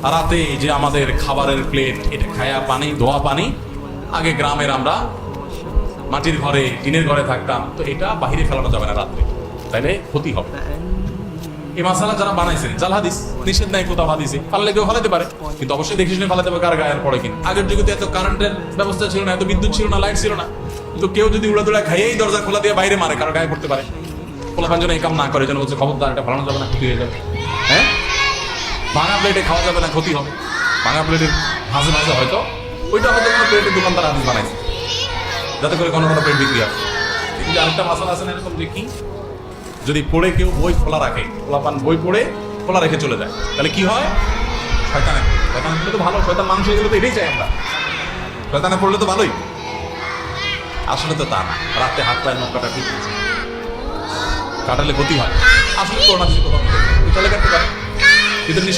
রাতে যে আমাদের খাবারের প্লেট, এটা খায়া পানি, ধোয়া পানি, আগে গ্রামের আমরা মাটির ঘরে, টিনের ঘরে থাকতাম, তো এটা বাহিরে ফেলানো যাবে না রাত্রে, তাইলে ক্ষতি হবে। এই মাসালা যারা বানাইছেন, জাল হাদিস, নিষেধ নাই কোথাও হাদিসে, ফালালে কেউ ফালাতে পারে, কিন্তু অবশ্যই দেখে শুনে ফালাতে হবে কার গায়ের পড়ে কিনা। আগের যুগে তো এত কারেন্টের ব্যবস্থা ছিল না, এত বিদ্যুৎ ছিল না, লাইট ছিল না, তো কেউ যদি উড়াদুড়া খাইয়েই দরজা খোলা দিয়ে বাইরে মারে, কারো গায়ে পড়তে পারে। খোলাফান যেন এই কাম না করে, যেন বলছে খবরদার এটা ফলানো যাবে না, ক্ষতি হয়ে যাবে। হ্যাঁ, ভাঙা প্লেটে খাওয়া যাবে না, ক্ষতি হবে। ভাঙা প্লেটের মাঝে মাঝে হয়তো ওইটা হয়তো কোনো প্লেটের দোকানদার হাদিস বানাইছে, যাতে করে কোনো কোনো প্লেট বিক্রি হয়। কিন্তু আরেকটা মাসালা আছে না এরকম, যে কি যদি পড়ে কেউ বই খোলা রাখে, খোলাপান বই পড়ে খোলা রেখে চলে যায়, তাহলে কি হয়? শয়তানে, শয়তানে পড়লে তো ভালো, শয়তান মানুষ হয়ে গেলে তো এটাই চাই আমরা, শয়তানে পড়লে তো ভালোই। আসলে তো তা না, রাতে হাত পায়ের নখ কাটা ঠিক আছে, কাটালে ক্ষতি হয়। আসলে করোনা যদি কোথাও চলে কাটতে পারে, কিন্তু নিষেধ